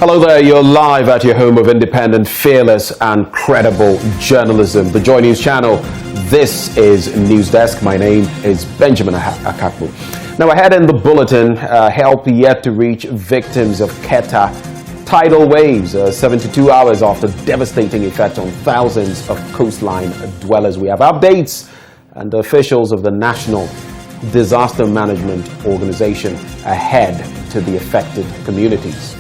Hello there, you're live at your home of independent, fearless and credible journalism, the Joy News channel. This is News Desk. My name is Benjamin Akakbu. Now ahead in the bulletin, help yet to reach victims of Keta tidal waves, 72 hours after devastating effect on thousands of coastline dwellers. We have updates and officials of the National Disaster Management Organization ahead to the affected communities.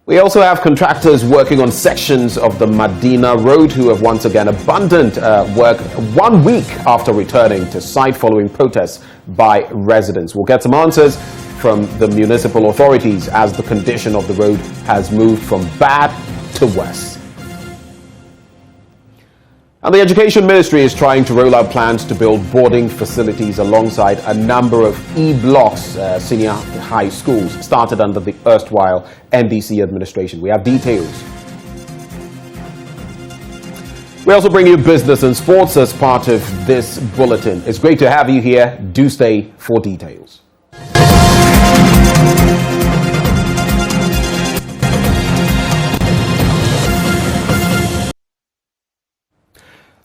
We also have contractors working on sections of the Medina Road who have once again abandoned work 1 week after returning to site following protests by residents. We'll get some answers from the municipal authorities as the condition of the road has moved from bad to worse. And the Education Ministry is trying to roll out plans to build boarding facilities alongside a number of E-blocks, senior high schools, started under the erstwhile NDC administration. We have details. We also bring you business and sports as part of this bulletin. It's great to have you here. Do stay for details.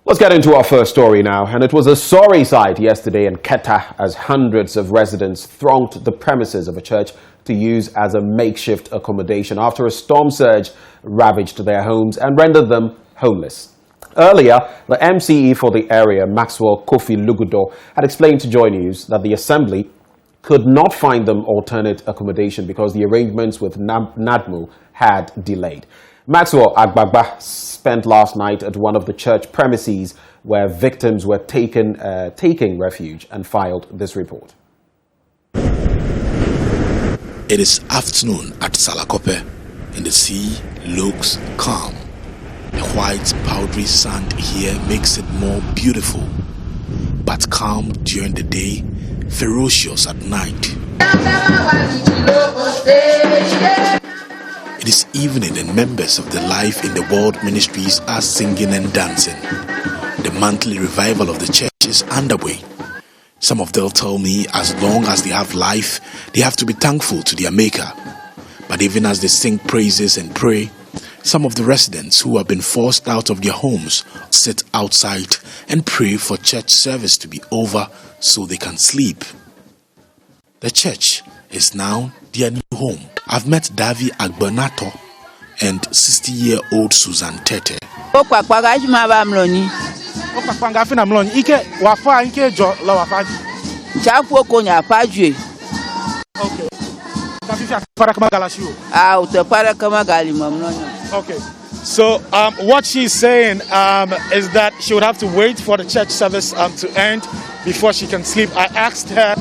Let's get into our first story now, and it was a sorry sight yesterday in Keta as hundreds of residents thronged the premises of a church to use as a makeshift accommodation after a storm surge ravaged their homes and rendered them homeless. Earlier, the MCE for the area, Maxwell Kofi Lugudo, had explained to Joy News that the assembly could not find them alternate accommodation because the arrangements with NADMU had delayed. Maxwell Agbagba spent last night at one of the church premises where victims were taking refuge and filed this report. It is afternoon at Salakope and the sea looks calm. The white powdery sand here makes it more beautiful, but calm during the day, ferocious at night. It is evening and members of the Life in the World ministries are singing and dancing. The monthly revival of the church is underway. Some of them tell me as long as they have life, they have to be thankful to their Maker. But even as they sing praises and pray, some of the residents who have been forced out of their homes sit outside and pray for church service to be over so they can sleep. The church is now their new home. I've met Davi Agbonato and 60-year-old Susan Tete. Okay. Okay. So what she's saying is that she would have to wait for the church service to end before she can sleep. I asked her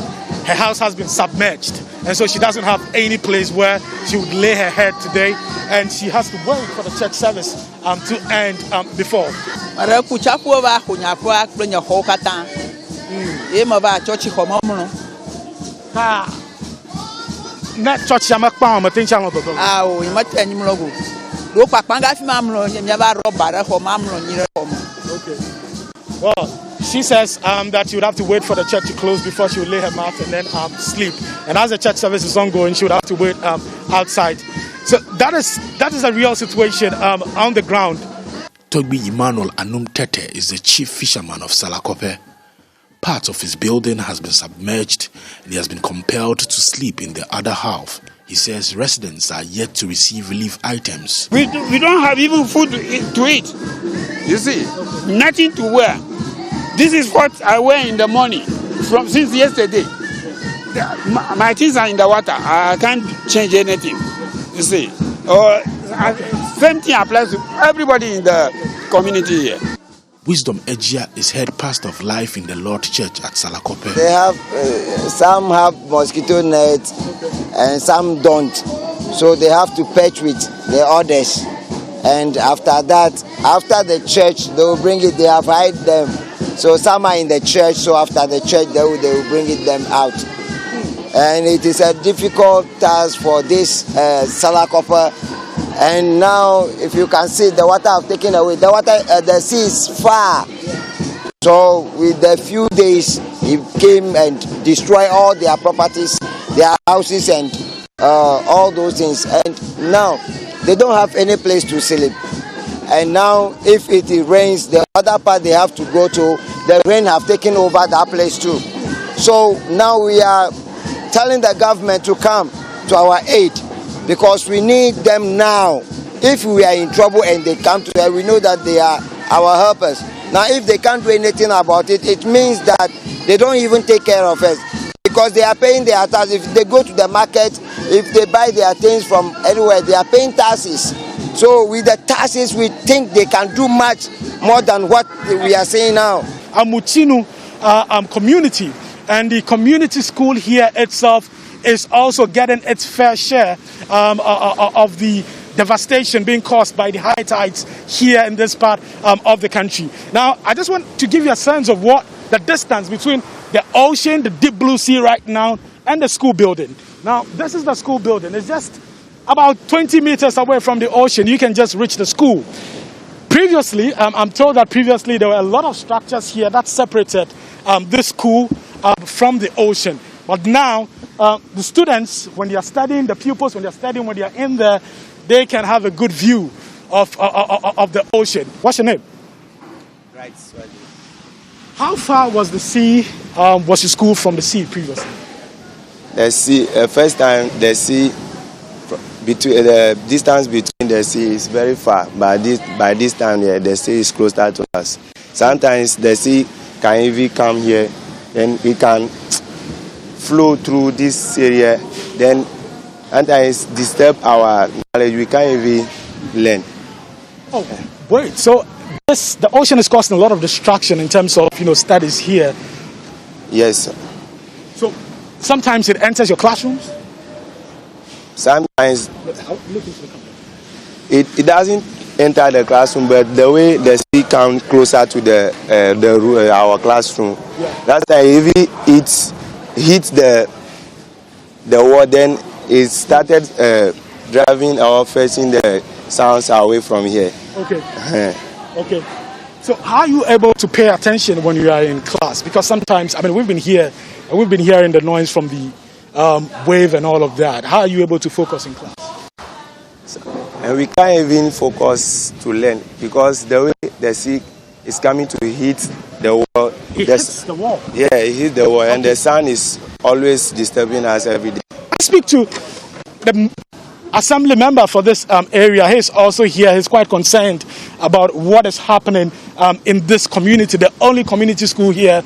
house has been submerged, and so she doesn't have any place where she would lay her head today, and she has to wait for the church service to end before. Okay. Well, she says that she would have to wait for the church to close before she would lay her mat and then sleep. And as the church service is ongoing, she would have to wait outside. So that is a real situation on the ground. Togbi Emmanuel Anum Tete is the chief fisherman of Salakope. Part of his building has been submerged and he has been compelled to sleep in the other half. He says residents are yet to receive relief items. We don't have even food to eat. You see, nothing to wear. This is what I wear in the morning since yesterday. My things are in the water. I can't change anything. You see, same thing applies to everybody in the community here. Wisdom Ejia is head pastor of Life in the Lord Church at Salakope. They have some have mosquito nets and some don't, so they have to patch with the others. And after that, after the church, they will bring it. They have hide them. So some are in the church. So after the church, they will bring them out. And it is a difficult task for this Salakope. And now, if you can see, the water have taken away. The sea is far. So with a few days, he came and destroyed all their properties, their houses, and all those things. And now they don't have any place to sleep. And now if it rains, the other part they have to go to, the rain have taken over that place too. So now we are telling the government to come to our aid, because we need them now. If we are in trouble and they come to us, we know that they are our helpers. Now if they can't do anything about it, it means that they don't even take care of us, because they are paying their taxes. If they go to the market, if they buy their things from anywhere, they are paying taxes. So with the taxes, we think they can do much more than what we are saying now. Mutinu community and the community school here itself is also getting its fair share of the devastation being caused by the high tides here in this part of the country. Now, I just want to give you a sense of what the distance between the ocean, the deep blue sea right now, and the school building. Now, this is the school building. It's just about 20 meters away from the ocean. You can just reach the school. Previously, I'm told that previously there were a lot of structures here that separated this school from the ocean. But now, the students, when they are studying, the pupils, when they are studying, when they are in there, they can have a good view of the ocean. What's your name? Right. How far was the sea, was your school from the sea previously? The sea, first time the sea, between the distance between the sea is very far. By this time, the sea is closer to us. Sometimes the sea can even come here, and it can flow through this area. Then sometimes disturb our knowledge. We can't even learn. Oh, wait. So the ocean is causing a lot of distraction in terms of studies here. Yes. So sometimes it enters your classrooms. Sometimes it doesn't enter the classroom, but the way the sea comes closer to our classroom, that's why if it hits the wall, then it started driving or fetching the sounds away from here. Okay. Okay. So how are you able to pay attention when you are in class? Because sometimes, we've been here, and we've been hearing the noise from the wave and all of that. How are you able to focus in class? And we can't even focus to learn, because the way the sea is coming to hit the wall. It hits the wall? Yeah, it hits the wall, okay. And the sun is always disturbing us every day. I speak to the assembly member for this area. He's also here. He's quite concerned about what is happening in this community. The only community school here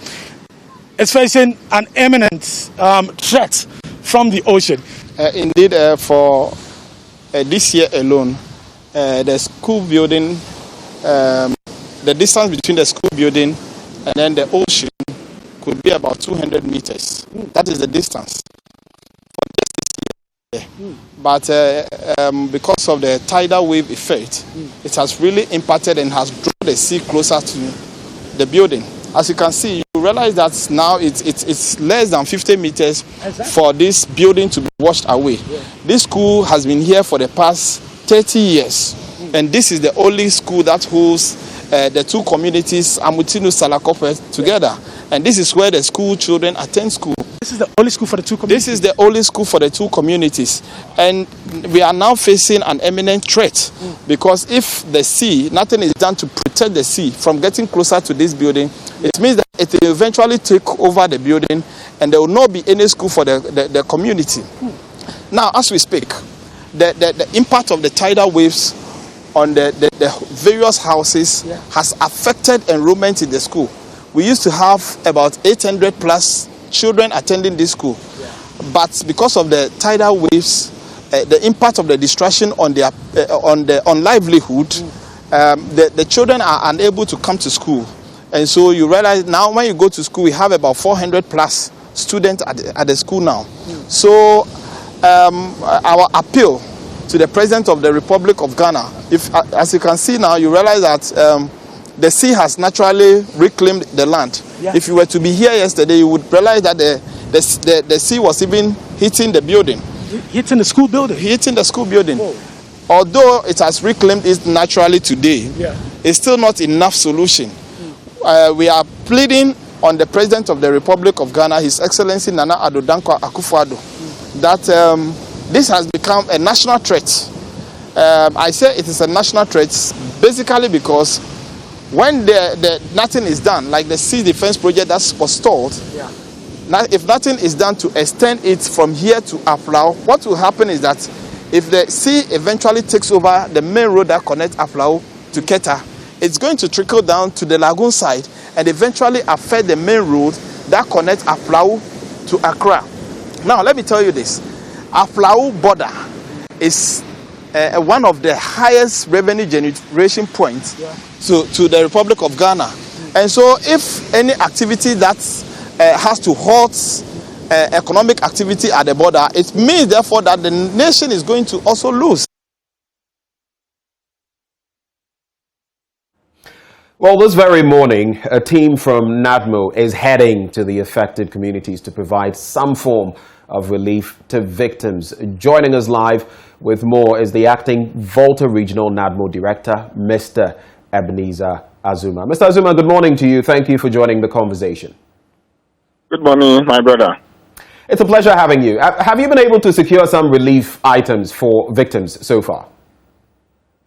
is facing an imminent threat from the ocean. Indeed, for this year alone, the school building, the distance between the school building and then the ocean could be about 200 meters. That is the distance. But because of the tidal wave effect, it has really impacted and has drawn the sea closer to the building. As you can see, you realize that now it's less than 50 meters for this building to be washed away. Yeah. This school has been here for the past 30 years, and this is the only school that holds the two communities, Amutinu Salakope, together. And this is where the school children attend school. This is the only school for the two communities? This is the only school for the two communities. And we are now facing an imminent threat, because if the sea, nothing is done to protect the sea from getting closer to this building, it means that it will eventually take over the building, and there will not be any school for the community. Now, as we speak, the impact of the tidal waves on the various houses has affected enrollment in the school. We used to have about 800 plus children attending this school, but because of the tidal waves, the impact of the distraction on their on livelihood, the children are unable to come to school. And so you realize now when you go to school, we have about 400 plus students at the school now. So our appeal to the President of the Republic of Ghana, as you can see now, you realize that the sea has naturally reclaimed the land. Yeah. If you were to be here yesterday, you would realize that the sea was even hitting the building. Hitting the school building? Hitting the school building. Whoa. Although it has reclaimed it naturally today, it's still not enough solution. We are pleading on the President of the Republic of Ghana, His Excellency Nana Addo Dankwa Akufo-Addo, that this has become a national threat. I say it is a national threat basically because when nothing is done, like the sea defense project that was stalled, if nothing is done to extend it from here to Aflao, what will happen is that if the sea eventually takes over the main road that connects Aflao to Keta, it's going to trickle down to the lagoon side and eventually affect the main road that connects Aflao to Accra. Now, let me tell you this. Aflao border is one of the highest revenue generation points to the Republic of Ghana. And so if any activity that has to halt economic activity at the border, it means therefore that the nation is going to also lose. Well, this very morning, a team from NADMO is heading to the affected communities to provide some form of relief to victims. Joining us live with more is the acting Volta Regional NADMO Director, Mr. Ebenezer Azuma. Mr. Azuma, good morning to you. Thank you for joining the conversation. Good morning, my brother. It's a pleasure having you. Have you been able to secure some relief items for victims so far?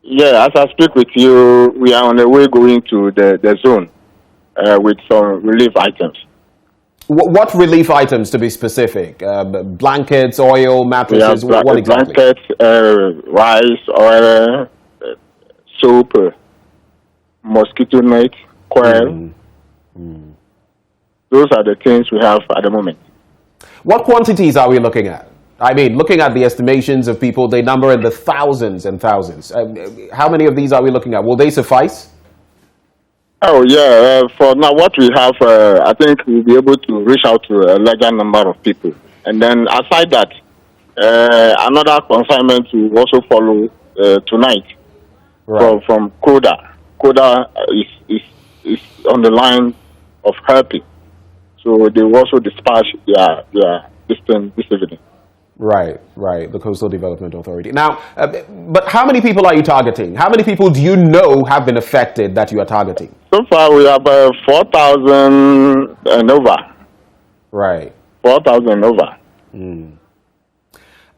Yeah, as I speak with you, we are on the way going to the zone with some relief items. What relief items, to be specific? Blankets, oil, mattresses, what exactly? Blankets, rice, oil, soap, mosquito net, coil. Those are the things we have at the moment. What quantities are we looking at? I mean, looking at the estimations of people, they number in the thousands and thousands. How many of these are we looking at? Will they suffice? Oh, yeah. For now, what we have, I think we'll be able to reach out to a larger number of people. And then aside that, another consignment will also follow tonight from Koda. Koda is on the line of helping. So they will also dispatch their this evening. Right, the Coastal Development Authority. Now, but how many people are you targeting? How many people do you know have been affected that you are targeting? So far, we have 4,000 and over. Right. 4,000 and over.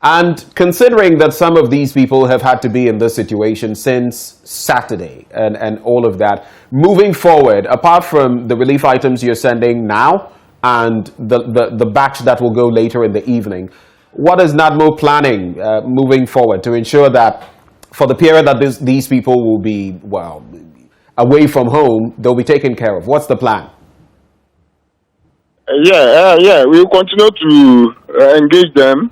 And considering that some of these people have had to be in this situation since Saturday and all of that, moving forward, apart from the relief items you're sending now and the batch that will go later in the evening, what is NADMO planning moving forward to ensure that for the period that these people will be, well, away from home, they'll be taken care of? What's the plan? Yeah. We'll continue to engage them,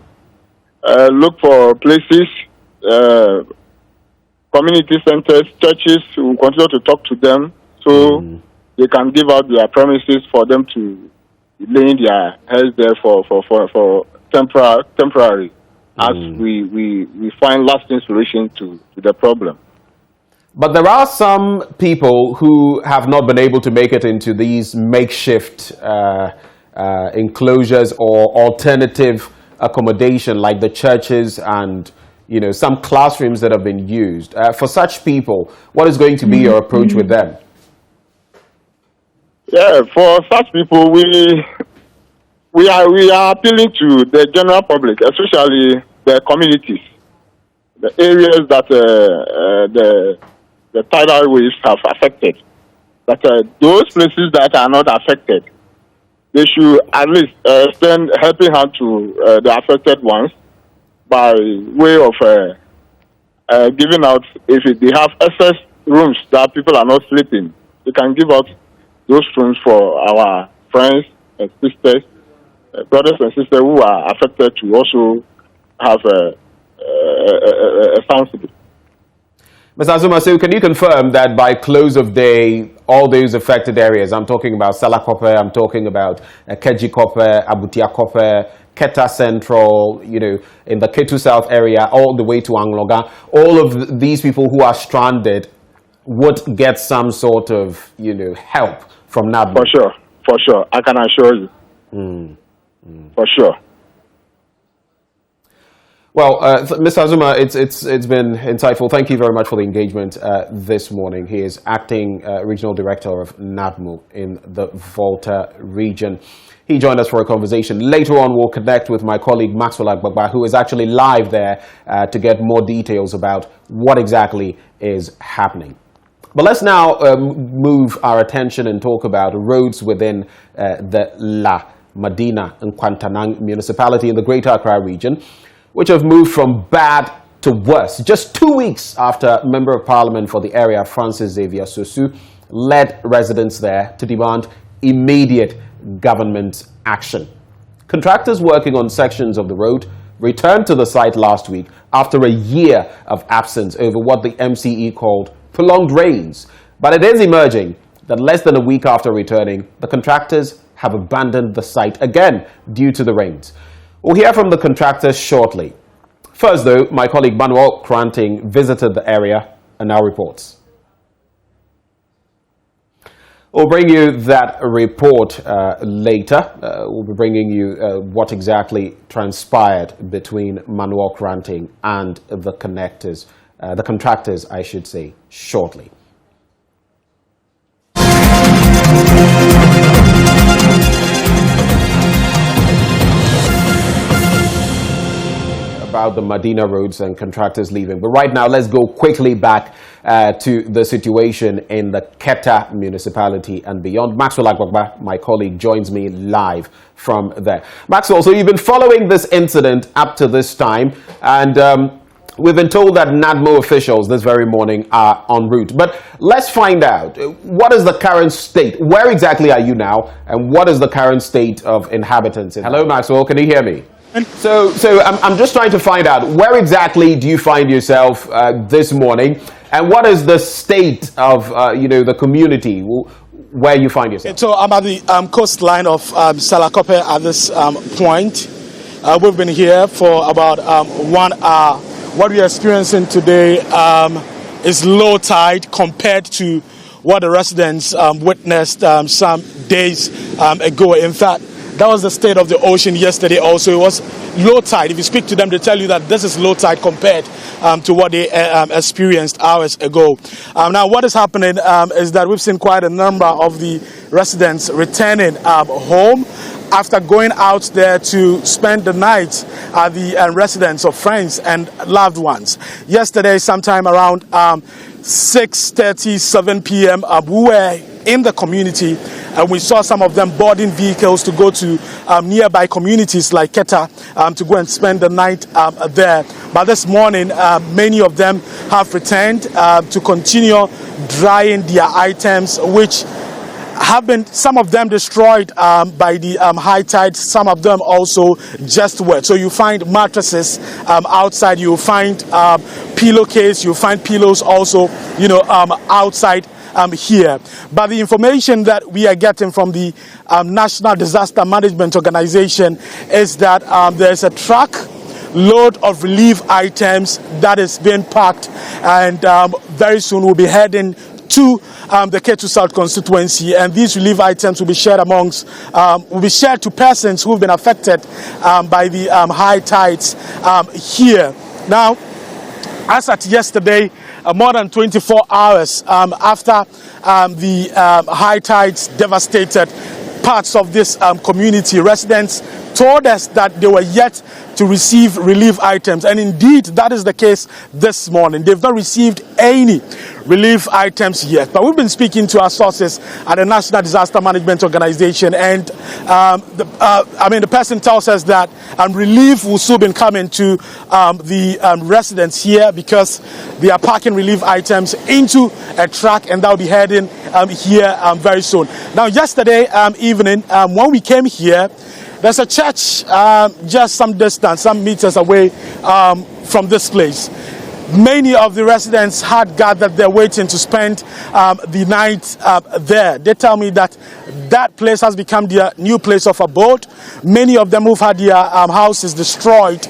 look for places, community centers, churches. We'll continue to talk to them so they can give out their premises for them to lay in their heads there for temporary as we find lasting solution to the problem. But there are some people who have not been able to make it into these makeshift enclosures or alternative accommodation like the churches and some classrooms that have been used. For such people, what is going to be your approach with them? Yeah, for such people, we are appealing to the general public, especially the communities, the areas that the tidal waves have affected. That those places that are not affected, they should at least extend helping hand to the affected ones by way of giving out, if they have excess rooms that people are not sleeping, they can give out those rooms for our friends and sisters, brothers and sisters who are affected to also have a sound sleep. Mr. Azuma, so can you confirm that by close of day, all those affected areas, I'm talking about Salakope, I'm talking about Kejikope, Abutiakope, Keta Central, in the Ketu South area, all the way to Angloga, all of these people who are stranded would get some sort of, help from NADMO? For sure. I can assure you. For sure. Well, Mr. Azuma, it's been insightful. Thank you very much for the engagement this morning. He is acting regional director of NADMO in the Volta region. He joined us for a conversation. Later on, we'll connect with my colleague Maxwell Agbagba, who is actually live there to get more details about what exactly is happening. But let's now move our attention and talk about roads within the La Madina and Kwantanang municipality in the Greater Accra region, which have moved from bad to worse. Just 2 weeks after Member of Parliament for the area, Francis Xavier Sosu, led residents there to demand immediate government action. Contractors working on sections of the road returned to the site last week after a year of absence over what the MCE called prolonged rains. But it is emerging that less than a week after returning, the contractors have abandoned the site again due to the rains. We'll hear from the contractors shortly. First, though, my colleague Manuel Kranting visited the area and now reports. We'll bring you that report later. We'll be bringing you what exactly transpired between Manuel Kranting and the contractors, I should say, shortly. About the Madina roads and contractors leaving. But right now, let's go quickly back to the situation in the Keta municipality and beyond. Maxwell Agbagba, my colleague, joins me live from there. Maxwell, so you've been following this incident up to this time, and we've been told that NADMO officials this very morning are en route. But let's find out, what is the current state? Where exactly are you now, and what is the current state of inhabitants? Hello, Maxwell, can you hear me? So I'm just trying to find out, where exactly do you find yourself this morning, and what is the state of the community where you find yourself? So I'm at the coastline of Salakope at this point. We've been here for about 1 hour. What we are experiencing today is low tide compared to what the residents witnessed some days ago. In fact, that was the state of the ocean yesterday also. It was low tide. If you speak to them, they tell you that this is low tide compared to what they experienced hours ago. Now, what is happening is that we've seen quite a number of the residents returning home after going out there to spend the night at the residence of friends and loved ones. Yesterday, sometime around 6:30, 7 p.m., we were in the community, and we saw some of them boarding vehicles to go to nearby communities like Keta to go and spend the night there. But this morning, many of them have returned to continue drying their items, which have been, some of them destroyed by the high tide, some of them also just wet. So you find mattresses outside, you find pillowcase, you find pillows also, outside here. But the information that we are getting from the National Disaster Management Organization is that there's a truck load of relief items that is being packed, and very soon we'll be heading to the Ketu South constituency, and these relief items will be shared to persons who've been affected by the high tides here. Now, as at yesterday, more than 24 hours after the high tides devastated parts of this community, residents told us that they were yet to receive relief items, and indeed that is the case this morning. They've not received any relief items yet, but we've been speaking to our sources at the National Disaster Management Organization, and the person tells us that relief will soon be coming to the residents here, because they are packing relief items into a truck, and they'll be heading here very soon. Now, yesterday evening, when we came here, there's a church just some distance, some meters away from this place. Many of the residents had gathered there waiting to spend the night there. They tell me that that place has become their new place of abode. Many of them who've had their houses destroyed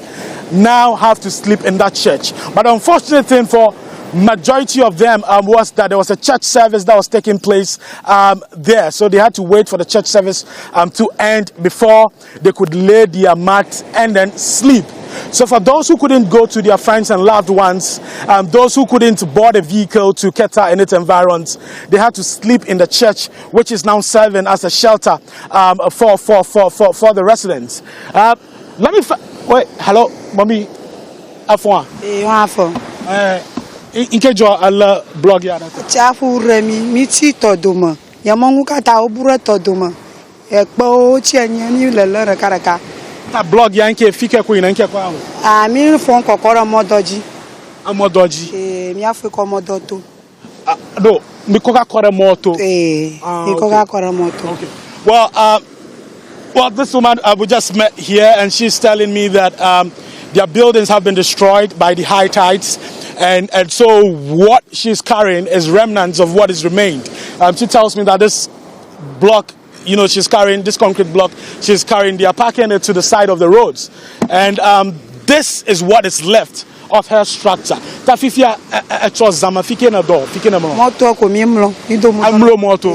now have to sleep in that church. But the unfortunate thing for majority of them was that there was a church service that was taking place there. So they had to wait for the church service to end before they could lay their mat and then sleep. So for those who couldn't go to their friends and loved ones, those who couldn't board a vehicle to Keta and its environs, they had to sleep in the church, which is now serving as a shelter for the residents. Let me wait. Hello, mommy. Afwan. Afwan. Inkejo ala blog ya. Chafu remi miti toduma. Yamongu kata obura toduma. Ekpo chenye ni lele karaka. Ta blog ya nke fike ko ina nke kwa ho. Mi fon kokoro modoji. Amodoji. Mi afu ko modoto. No, mi koka kore moto. Mi koka kore moto. Okay. Well, this woman we just met here, and she's telling me that their buildings have been destroyed by the high tides, and so what she's carrying is remnants of what is remained. She tells me that this block, she's carrying this concrete block, she's carrying, they are parking it to the side of the roads, and this is what is left of her structure. Tafifia zama fike na do, fike na mo. Moto ko mimlo, ido mo. Amlo moto.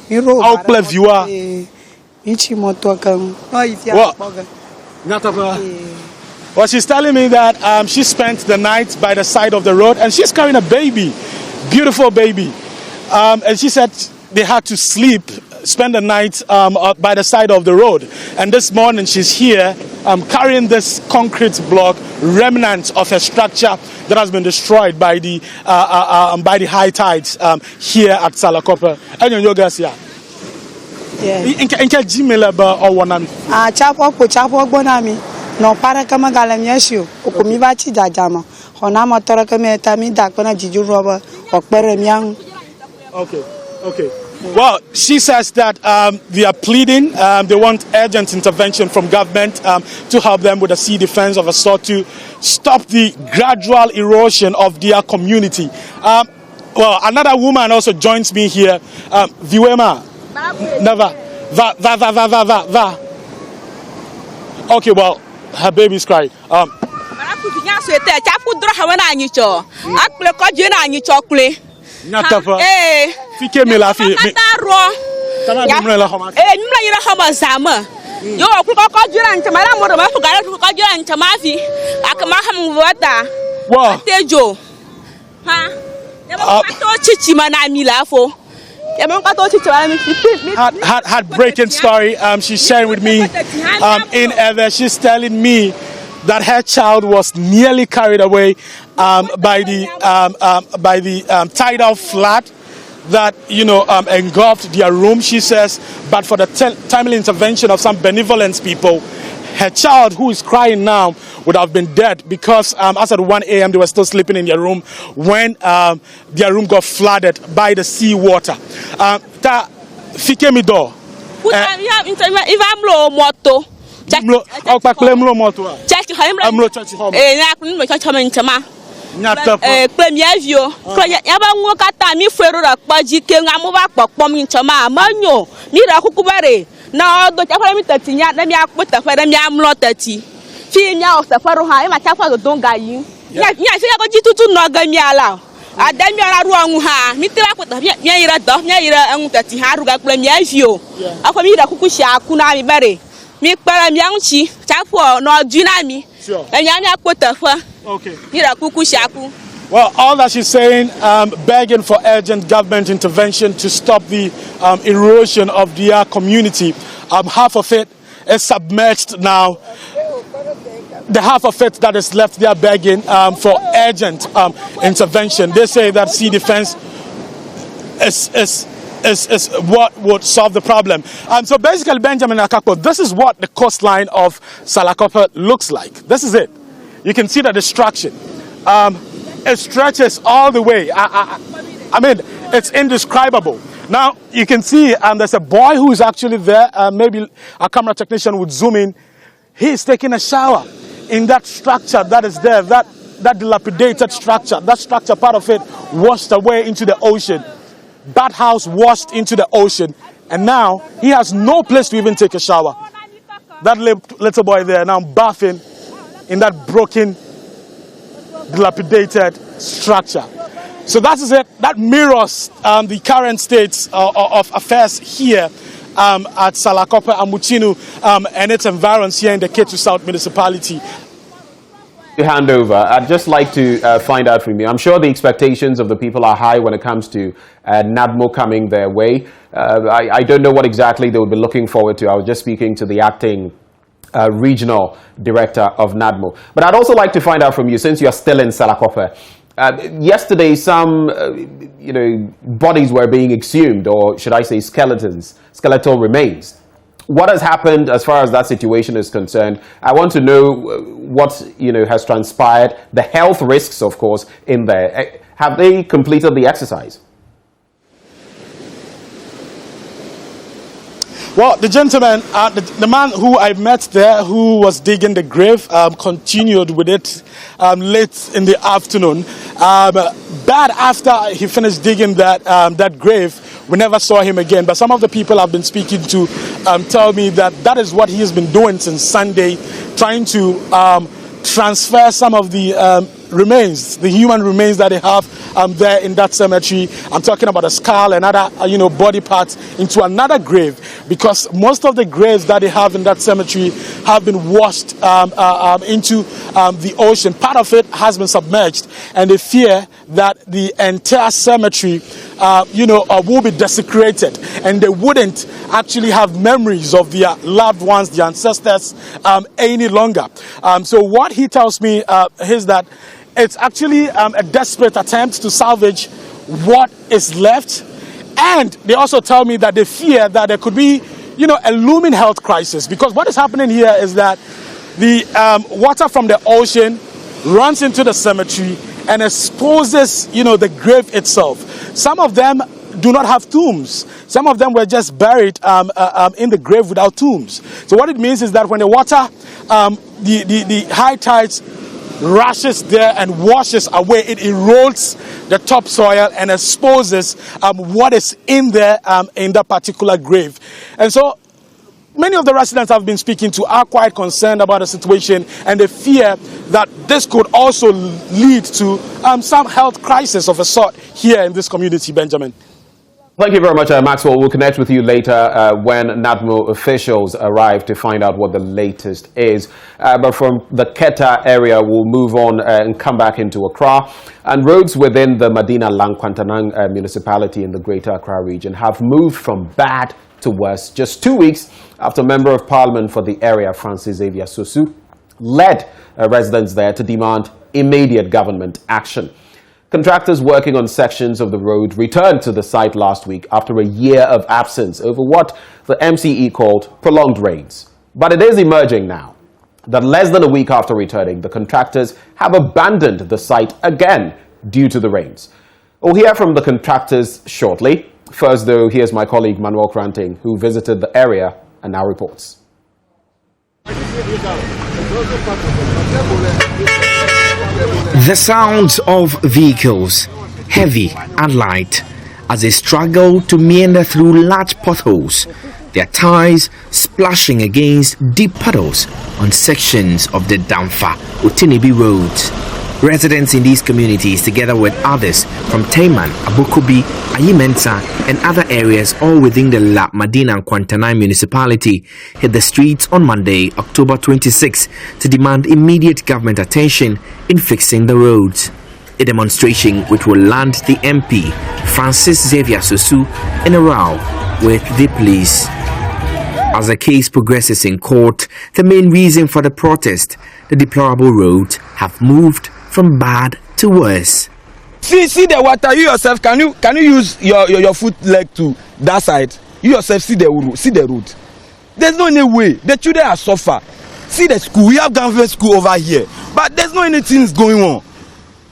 Miro. How clever you are. Well, she's telling me that she spent the night by the side of the road, and she's carrying a baby, beautiful baby. And she said they had to spend the night by the side of the road. And this morning she's here carrying this concrete block, remnants of a structure that has been destroyed by the high tides here at Salakope. Inka jimela ba owanami. Chapo bonami. No para kama galamyeshu. Okumi ba chi jajama. Hona motora kama etami dakona jiju roba okpere miang. Okay. Well, she says that they are pleading, they want urgent intervention from government to help them with a sea defense of a sort to stop the gradual erosion of their community. Well, another woman also joins me here, Viwema. Never. Va. Okay, well, her baby's crying. Fike me la fi. Tama bimre la khoma. Mimre yira khoma zama. Yo ku ko jira ntama la mo do ma fu ga ku ko jira ntama fi. Akama ham wata. Wow. Tejo. Ha. Ya ba to chichi mana mi la fo. Heartbreaking story she's sharing with me in Ever. She's telling me that her child was nearly carried away by the tidal flood that engulfed their room, she says, but for the timely intervention of some benevolent people, her child, who is crying now, would have been dead because as at 1 a.m. they were still sleeping in their room when their room got flooded by the sea water. Fikemi do. Premier view. Yaba ngokata mi fero ra paji ke ngamu ba popom nchama manyo mi ra kukubare na do cha mi tatinya na mi akpota fa mi amlo tati fi nya o safaro ha e ma cha fa do ngayi nya fi ko jitutu no ga mi ala adami ara ru anwu ha mi tira akpota mi yira do mi yira anwu tati ha ru ga premier view akwa mi ra kukushi akuna mi bare mi para mi anchi cha fo no duna mi nya mi akpota fa. Okay. Well, all that she's saying, begging for urgent government intervention to stop the erosion of their community. Half of it is submerged now. The half of it that is left, they are begging for urgent intervention. They say that sea defense is what would solve the problem. So basically, Benjamin Akakpo, this is what the coastline of Salakope looks like. This is it. You can see the destruction. It stretches all the way. I mean, it's indescribable. Now, you can see there's a boy who is actually there. Maybe a camera technician would zoom in. He's taking a shower in that structure that is there, that dilapidated structure. That structure, part of it, washed away into the ocean. That house washed into the ocean. And now, he has no place to even take a shower. That little boy there now bathing in that broken, dilapidated structure. So that is it. That mirrors the current state of affairs here at Salakope, Amuchinu, and its environs here in the Ketu South Municipality. To hand over, I'd just like to find out from you. I'm sure the expectations of the people are high when it comes to NADMO coming their way. I don't know what exactly they will be looking forward to. I was just speaking to the acting regional director of NADMO. But I'd also like to find out from you, since you're still in Salakope. Yesterday, some bodies were being exhumed, or should I say skeletal remains. What has happened as far as that situation is concerned? I want to know what has transpired, the health risks, of course, in there. Have they completed the exercise? Well, the gentleman, the man who I met there, who was digging the grave, continued with it late in the afternoon. But after he finished digging that grave, we never saw him again. But some of the people I've been speaking to tell me that is what he has been doing since Sunday, trying to transfer some of the remains, the human remains that they have there in that cemetery. I'm talking about a skull and other body parts into another grave, because most of the graves that they have in that cemetery have been washed into the ocean. Part of it has been submerged, and they fear that the entire cemetery will be desecrated, and they wouldn't actually have memories of their loved ones, their ancestors, any longer. So what he tells me is that it's actually a desperate attempt to salvage what is left. And they also tell me that they fear that there could be, a looming health crisis, because what is happening here is that the water from the ocean runs into the cemetery and exposes, the grave itself. Some of them do not have tombs. Some of them were just buried in the grave without tombs. So what it means is that when the water, the high tides rushes there and washes away, it erodes the topsoil and exposes what is in there in that particular grave. And so many of the residents I've been speaking to are quite concerned about the situation, and they fear that this could also lead to some health crisis of a sort here in this community, Benjamin. Thank you very much, Maxwell. We'll connect with you later when NADMO officials arrive to find out what the latest is. But from the Keta area, we'll move on and come back into Accra. And roads within the Medina Langkwantanang municipality in the Greater Accra region have moved from bad to worse just 2 weeks after Member of Parliament for the area, Francis Xavier Sosu, led residents there to demand immediate government action. Contractors working on sections of the road returned to the site last week after a year of absence over what the MCE called prolonged rains. But it is emerging now that less than a week after returning, the contractors have abandoned the site again due to the rains. We'll hear from the contractors shortly. First, though, here's my colleague Manuel Kranting, who visited the area and now reports. The sounds of vehicles, heavy and light, as they struggle to meander through large potholes, their tires splashing against deep puddles on sections of the Damfa Utinibi roads. Residents in these communities, together with others from Taiman, Abukubi, Ayimensa and other areas all within the La Medina Nkwantanai municipality, hit the streets on Monday, October 26, to demand immediate government attention in fixing the roads. A demonstration which will land the MP, Francis Xavier Sosu, in a row with the police. As the case progresses in court, the main reason for the protest, the deplorable roads, have moved from bad to worse. See the water. You yourself, can you use your foot leg to that side? You yourself see the road. There's no any way. The children are suffer. See the school. We have government school over here, but there's no anything going on.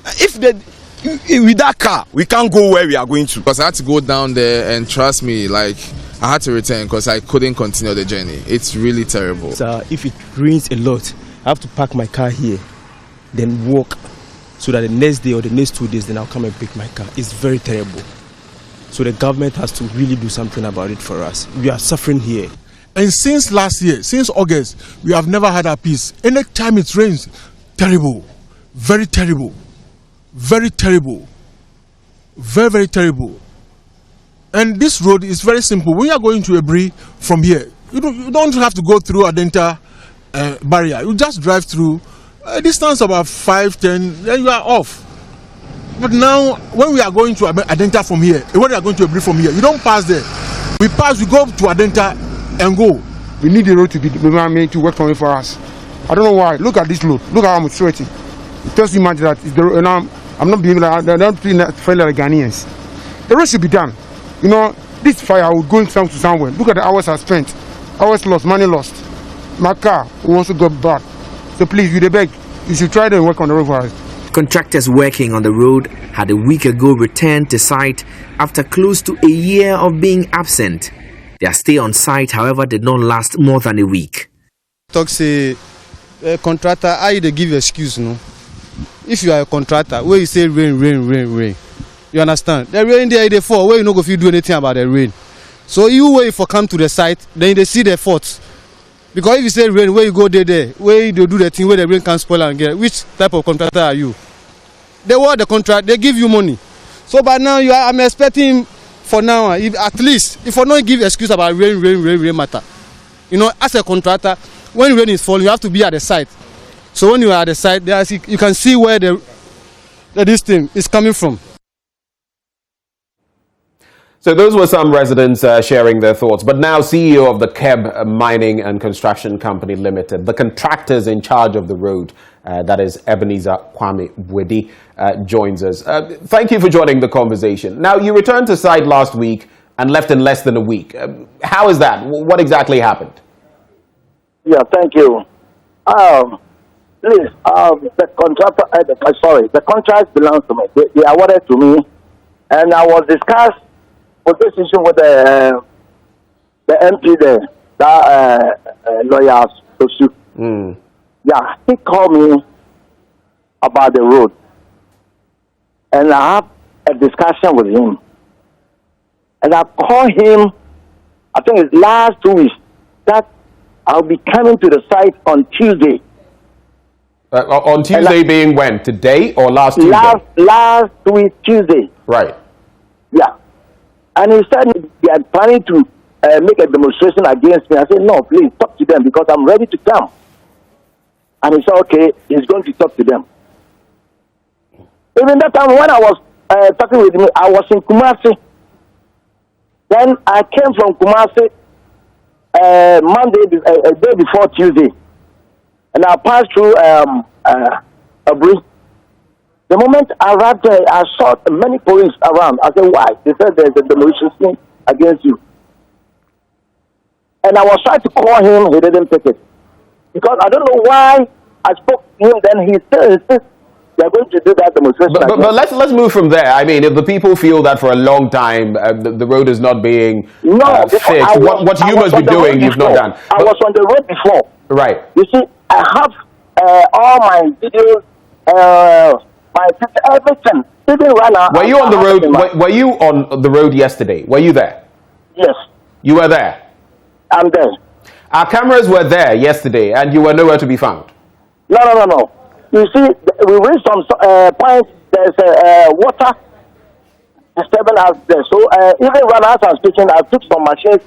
With that car, we can't go where we are going to. Because I had to go down there, and trust me, like I had to return because I couldn't continue the journey. It's really terrible. So if it rains a lot, I have to park my car here, then walk, so that the next day or the next 2 days, then I'll come and pick my car. It's very terrible. So the government has to really do something about it for us. We are suffering here. And since last year, since August, we have never had a peace. Anytime it rains, terrible, very terrible, very terrible, very, very terrible. And this road is very simple. When you are going to Ebri from here, you don't have to go through Adenta barrier. You just drive through a distance about 5-10, then you are off. But now, when we are going to Adenta from here, when we are going to a bridge from here, you don't pass there. We pass, we go to Adenta and go. We need the road to be made to work for us. I don't know why. Look at this load. Look how I'm sweating. Just imagine that. I'm not being like, they're not feeling like Ghanaians. The road should be done. You know, this fire would go to somewhere. Look at the hours I spent. Hours lost, money lost. My car also got bad. So please, you beg, you should try to work on the road for us. Contractors working on the road had a week ago returned to site after close to a year of being absent. Their stay on site, however, did not last more than a week. Talk say, contractor, how they give excuse, no? If you are a contractor, where you say rain, you understand? The rain there, they fall, where you not go do anything about the rain. So you wait for come to the site, then they see the faults. Because if you say rain, where you go there, where you do the thing where the rain can spoil and get, which type of contractor are you? They want the contract, they give you money. So by now, I'm expecting for now, at least, if I not give excuse about rain matter. You know, as a contractor, when rain is falling, you have to be at the site. So when you are at the site, you can see where this thing is coming from. So those were some residents sharing their thoughts. But now CEO of the Keb Mining and Construction Company Limited, the contractors in charge of the road, that is Ebenezer Kwame Bwedi, joins us. Thank you for joining the conversation. Now, you returned to site last week and left in less than a week. How is that? What exactly happened? Yeah, thank you. Please, the contractor, the contract belongs to me. They awarded to me, and I was discussed with this issue with the MP there, that lawyer Sosu. Yeah, he called me about the road, and I have a discussion with him. And I called him, I think it's last 2 weeks, that I'll be coming to the site on Tuesday. On Tuesday being when? Today or last Tuesday? Last week, Tuesday. Right. Yeah. And he said they are planning to make a demonstration against me. I said, no, please talk to them because I'm ready to come. And he said, okay, he's going to talk to them. Even that time when I was talking with him, I was in Kumasi. Then I came from Kumasi Monday, a day before Tuesday. And I passed through a bridge. The moment I arrived there, I saw many police around. I said, why? They said there's a demolition scheme against you. And I was trying to call him, he didn't take it. Because I don't know why I spoke to him, then he still insists they're going to do that demonstration. But let's move from there. I mean, if the people feel that for a long time the road is not being fixed, what you must be doing, you've not done. I was on the road before. Right. You see, I have all my videos, my everything. Even right now. Were you on the road? Were you on the road yesterday? Were you there? Yes. You were there. I'm there. Our cameras were there yesterday, and you were nowhere to be found. No. You see, we reached some points. There's water disturbing us there. So even right now, as I'm speaking, I took some machines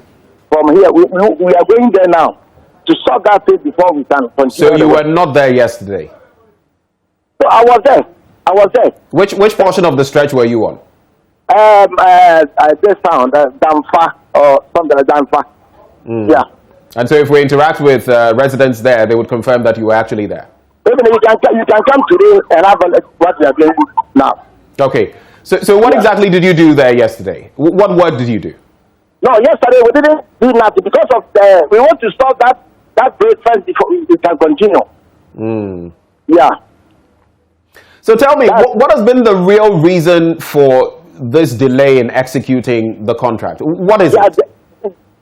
from here. We are going there now to sort that place before we can continue. So you were not there yesterday? So I was there. Which portion of the stretch were you on? This town, Damfa, or something like Damfa. Yeah. And so if we interact with residents there, they would confirm that you were actually there? Even you can come today and have a look what we are doing now. Okay. So what exactly did you do there yesterday? What work did you do? No, yesterday we didn't do nothing because of we want to stop that break first before we can continue. Yeah. So tell me, what has been the real reason for this delay in executing the contract? What is it?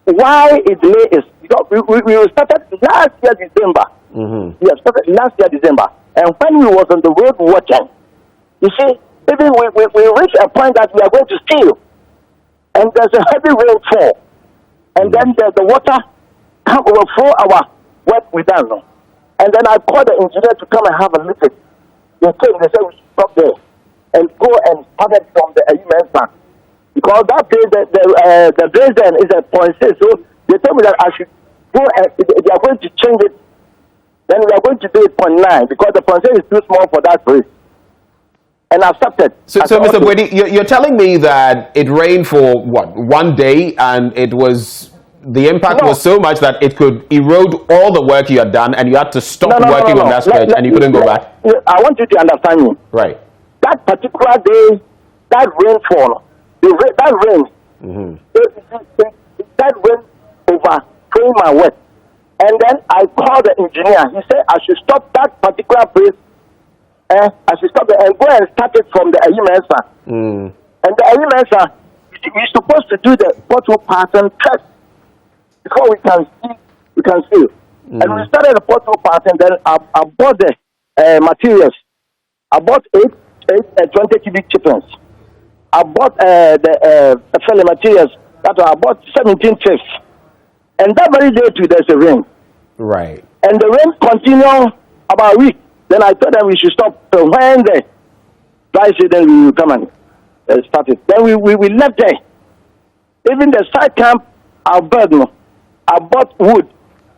Why it delay is because we started last year December. We started last year December, and when we was on the road working, you see, even we reached a point that we are going to steal, and there's a heavy rainfall, and then the water come overflow our work we done. And then I called the engineer to come and have a look at it. They came, they said we should stop there and go and start it from the immense bank. Because that place, the base then is a 0.6, so they told me that I should go and they are going to change it. Then we are going to do it 0.9 because the percentage is too small for that race. And accepted. So Mr. Bwedi, you're telling me that it rained for, what, 1 day, and the impact was so much that it could erode all the work you had done, and you had to stop working on that stretch, and you couldn't go back? I want you to understand me. Right. That particular day, that rainfall, that rain overcame my work. And then I called the engineer. He said I should stop that particular place. I should stop it and go and start it from the Ayimensa. And the Ayimensa, we're supposed to do the pothole pattern test before we can see. And we started the pothole pattern. Then I bought the materials. I bought 20 cubic chippings. I bought the fellow materials. I bought 17 chips. And that very day too, there's a rain. Right. And the rain continued about a week. Then I thought that we should stop. So when the dry season, we will come and start it. Then we left there. Even the side camp, I bought wood,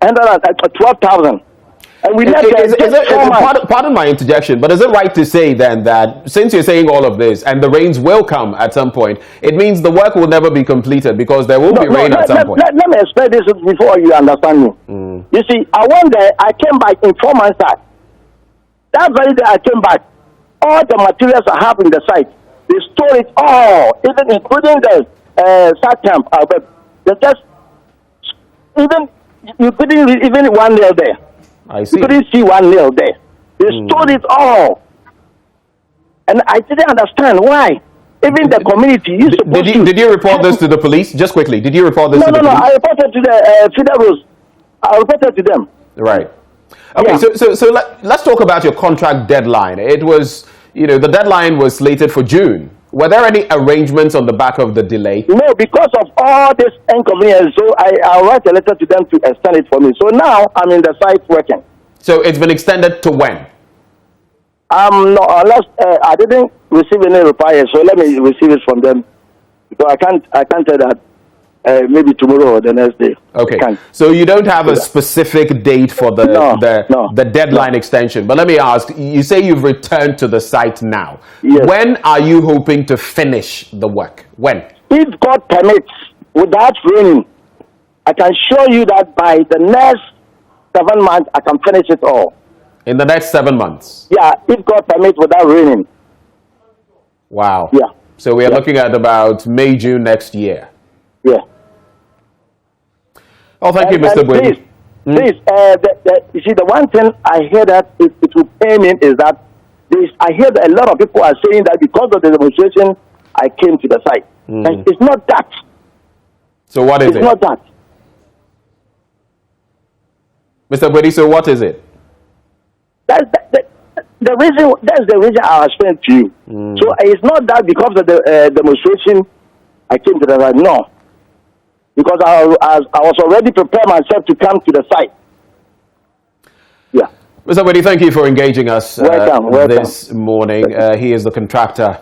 12,000. And we left there. Pardon my interjection, but is it right to say then that since you're saying all of this and the rains will come at some point, it means the work will never be completed because there will be rain at some point? Let me explain this before you understand me. You see, I went there, I came back in 4 months' time. That very day I came back, all the materials I have in the site, they store it all, even including the site camp. But they just, you couldn't even 1 nail there. I see. You couldn't see 1 nail there. They stored it all. And I didn't understand why. Even the community is supposed to... Did you report this to the police? Just quickly, did you report this to the police? No, I reported to the federals. I reported to them. Right. Okay, so let's talk about your contract deadline. It was, the deadline was slated for June. Were there any arrangements on the back of the delay? No, because of all this inconvenience, so I write a letter to them to extend it for me. So now I'm in the site working. So it's been extended to when? No, unless I didn't receive any reply, so let me receive it from them. Because I can't tell that. Maybe tomorrow or the next day. Okay. So you don't have a specific date for the deadline extension. But let me ask, you say you've returned to the site now. Yes. When are you hoping to finish the work? When? If God permits, without raining, I can show you that by the next 7 months, I can finish it all. In the next 7 months? Yeah, if God permits without raining. Wow. Yeah. So we are looking at about May, June next year. Yeah. Oh, thank you, Mr. Bwedi. Please, you see, the one thing I hear that it will pay me is that I hear that a lot of people are saying that because of the demonstration, I came to the site. And it's not that. So what is it? It's not that. Mr. Bwedi, so what is it? That's the reason I explained to you. So it's not that because of the demonstration, I came to the site. No. Because I was already prepared myself to come to the site. Yeah. Mr. Bwedi, thank you for engaging us welcome. this morning. He is the contractor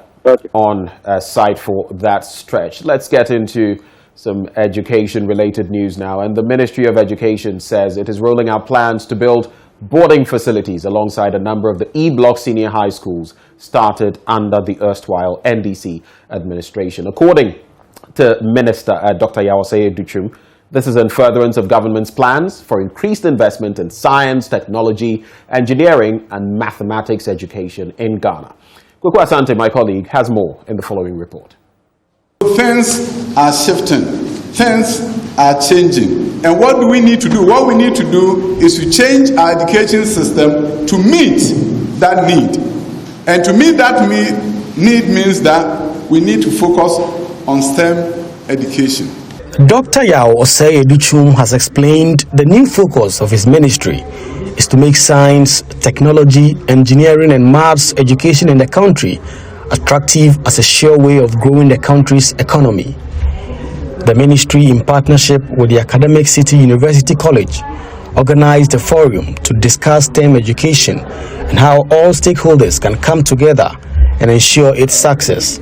on site for that stretch. Let's get into some education-related news now. And the Ministry of Education says it is rolling out plans to build boarding facilities alongside a number of the E-Block senior high schools started under the erstwhile NDC administration. According to Minister Dr. Yawase Duchum, this is in furtherance of government's plans for increased investment in science, technology, engineering, and mathematics education in Ghana. Kweku Asante, my colleague, has more in the following report. Things are shifting. Things are changing. And what do we need to do? What we need to do is to change our education system to meet that need. And to meet that need means that we need to focus on STEM education. Dr. Yawase Duchum has explained the new focus of his ministry is to make science, technology, engineering and maths education in the country attractive as a sure way of growing the country's economy. The ministry, in partnership with the Academic City University College, organized a forum to discuss STEM education and how all stakeholders can come together and ensure its success.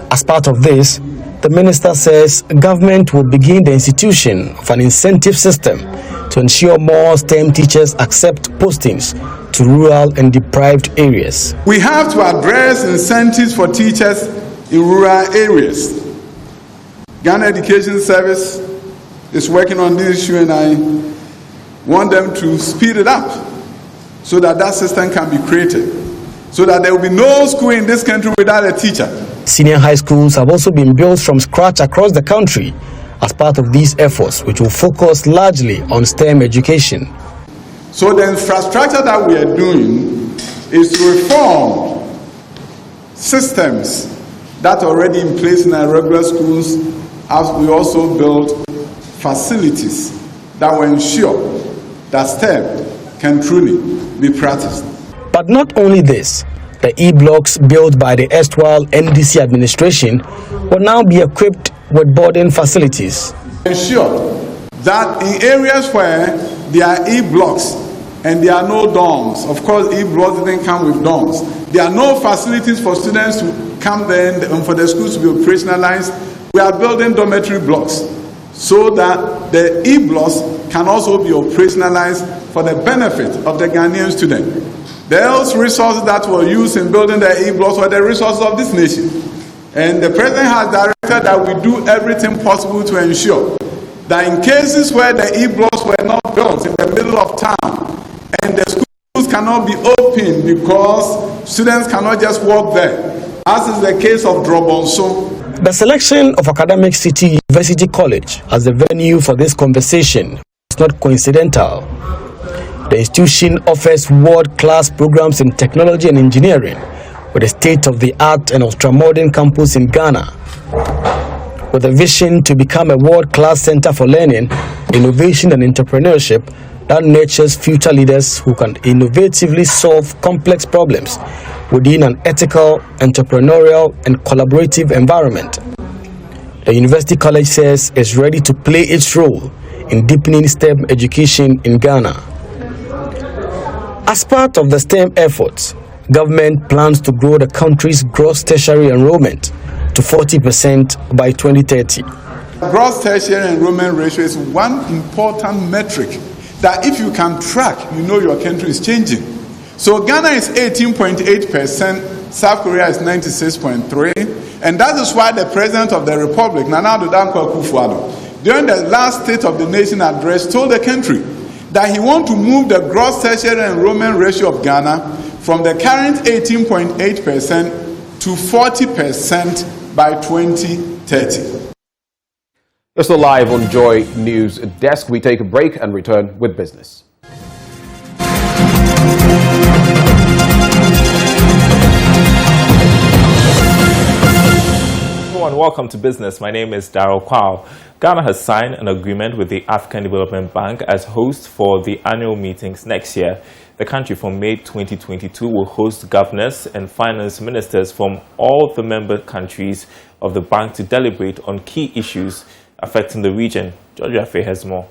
As part of this, The minister says government will begin the institution of an incentive system to ensure more STEM teachers accept postings to rural and deprived areas. We have to address incentives for teachers in rural areas. Ghana Education Service is working on this issue, and I want them to speed it up so that that system can be created, so that there will be no school in this country without a teacher. Senior high schools have also been built from scratch across the country as part of these efforts, which will focus largely on STEM education. So the infrastructure that we are doing is to reform systems that are already in place in our regular schools, as we also build facilities that will ensure that STEM can truly be practiced. But not only this, the e-blocks built by the erstwhile NDC administration will now be equipped with boarding facilities. Ensure that in areas where there are e-blocks and there are no dorms, of course e-blocks didn't come with dorms, there are no facilities for students to come there and for the schools to be operationalized. We are building dormitory blocks so that the e-blocks can also be operationalized for the benefit of the Ghanaian student. Those resources that were used in building the e-blocks were the resources of this nation. And the president has directed that we do everything possible to ensure that in cases where the e-blocks were not built in the middle of town and the schools cannot be opened because students cannot just walk there, as is the case of Drobonso. The selection of Academic City University College as the venue for this conversation is not coincidental. The institution offers world-class programs in technology and engineering with a state-of-the-art and ultra-modern campus in Ghana. With a vision to become a world-class center for learning, innovation and entrepreneurship that nurtures future leaders who can innovatively solve complex problems within an ethical, entrepreneurial and collaborative environment. The University College says it's ready to play its role in deepening STEM education in Ghana. As part of the STEM efforts, government plans to grow the country's gross tertiary enrollment to 40% by 2030. Gross tertiary enrollment ratio is one important metric that if you can track, you know your country is changing. So Ghana is 18.8%, South Korea is 96.3%, and that is why the President of the Republic, Nana Addo Dankwa Akufo-Addo, during the last State of the Nation address, told the country that he wants to move the gross tertiary enrollment ratio of Ghana from the current 18.8% to 40% by 2030. You're still live on Joy News Desk. We take a break and return with business. Hello and welcome to business. My name is Darryl Kwao. Ghana has signed an agreement with the African Development Bank as host for the annual meetings next year. The country from May 2022 will host governors and finance ministers from all the member countries of the bank to deliberate on key issues affecting the region. George Affe has more.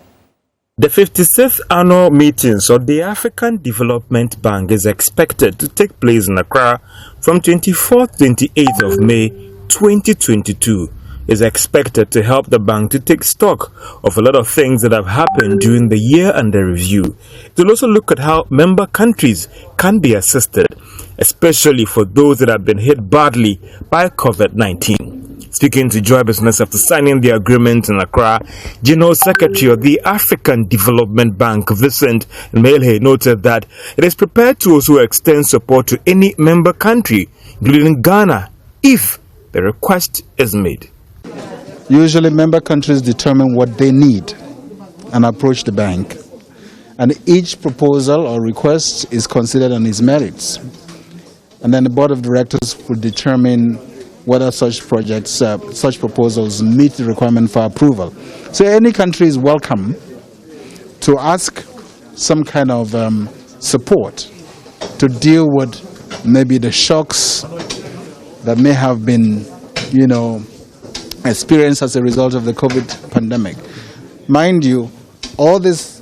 The 56th annual meetings of the African Development Bank is expected to take place in Accra from 24th to 28th of May 2022. Is expected to help the bank to take stock of a lot of things that have happened during the year under review. It will also look at how member countries can be assisted, especially for those that have been hit badly by COVID-19. Speaking to Joy Business after signing the agreement in Accra, General Secretary of the African Development Bank, Vincent Melhe, noted that it is prepared to also extend support to any member country, including Ghana, if the request is made. Usually member countries determine what they need and approach the bank. And each proposal or request is considered on its merits. And then the board of directors will determine whether such projects, such proposals meet the requirement for approval. So any country is welcome to ask some kind of support to deal with maybe the shocks that may have been, experienced as a result of the COVID pandemic. Mind you, all this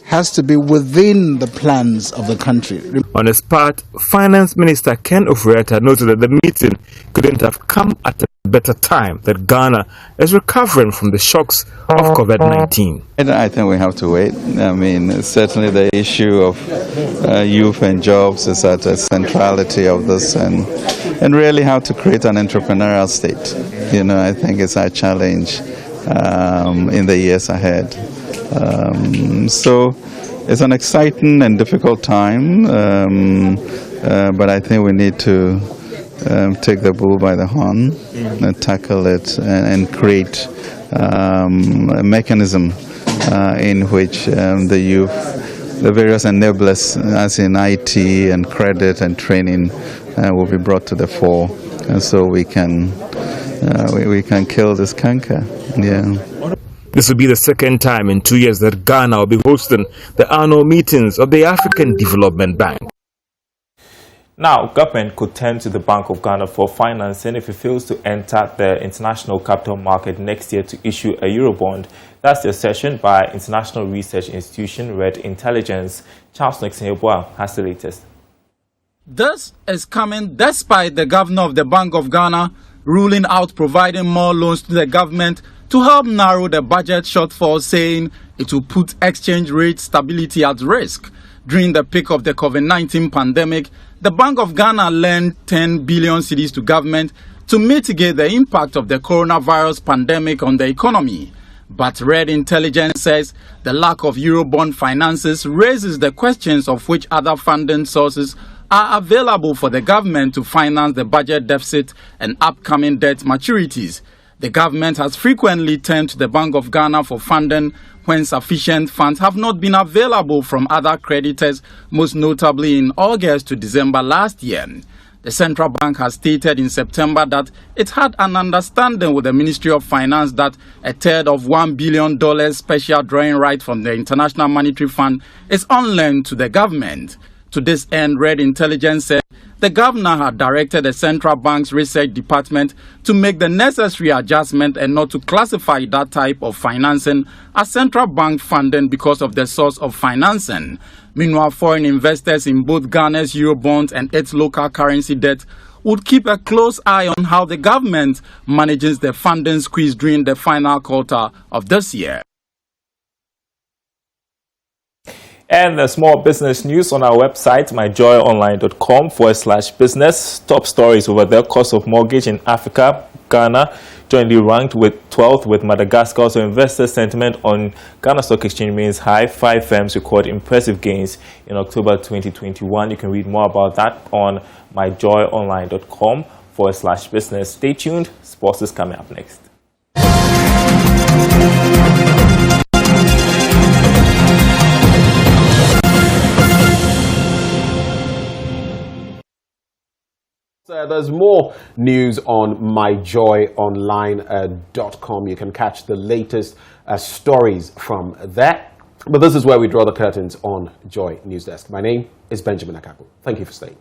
has to be within the plans of the country. On his part, Finance Minister Ken Ofori-Atta noted that the meeting couldn't have come at a better time that Ghana is recovering from the shocks of COVID-19. I think we have to wait. I mean, certainly the issue of youth and jobs is at the centrality of this, and really how to create an entrepreneurial state. You know, I think it's our challenge in the years ahead. So it's an exciting and difficult time, but I think we need to take the bull by the horn and tackle it and create a mechanism in which the youth, the various enablers, as in IT and credit and training, will be brought to the fore, and so we can kill this canker. Yeah. This will be the second time in 2 years that Ghana will be hosting the annual meetings of the African Development Bank. Now, government could turn to the Bank of Ghana for financing if it fails to enter the international capital market next year to issue a Eurobond. That's the assertion by international research institution Red Intelligence. Charles Nixon-Yeboah has the latest. This is coming despite the governor of the Bank of Ghana ruling out providing more loans to the government to help narrow the budget shortfall, saying it will put exchange rate stability at risk. During the peak of the COVID-19 pandemic, the Bank of Ghana lent 10 billion cedis to government to mitigate the impact of the coronavirus pandemic on the economy. But Red Intelligence says the lack of Eurobond finances raises the questions of which other funding sources are available for the government to finance the budget deficit and upcoming debt maturities. The government has frequently turned to the Bank of Ghana for funding when sufficient funds have not been available from other creditors, most notably in August to December last year. The central bank has stated in September that it had an understanding with the Ministry of Finance that a third of $1 billion special drawing right from the International Monetary Fund is on loan to the government. To this end, Red Intelligence said the governor had directed the central bank's research department to make the necessary adjustment and not to classify that type of financing as central bank funding because of the source of financing. Meanwhile, foreign investors in both Ghana's Eurobonds and its local currency debt would keep a close eye on how the government manages the funding squeeze during the final quarter of this year. And the small business news on our website, myjoyonline.com/business. Top stories over there: cost of mortgage in Africa. Ghana jointly ranked with 12th with Madagascar. So investor sentiment on Ghana Stock Exchange remains high. 5 firms record impressive gains in October 2021. You can read more about that on myjoyonline.com/business. Stay tuned. Sports is coming up next. There's more news on myjoyonline.com. You can catch the latest stories from there. But this is where we draw the curtains on Joy News Desk. My name is Benjamin Akaku. Thank you for staying.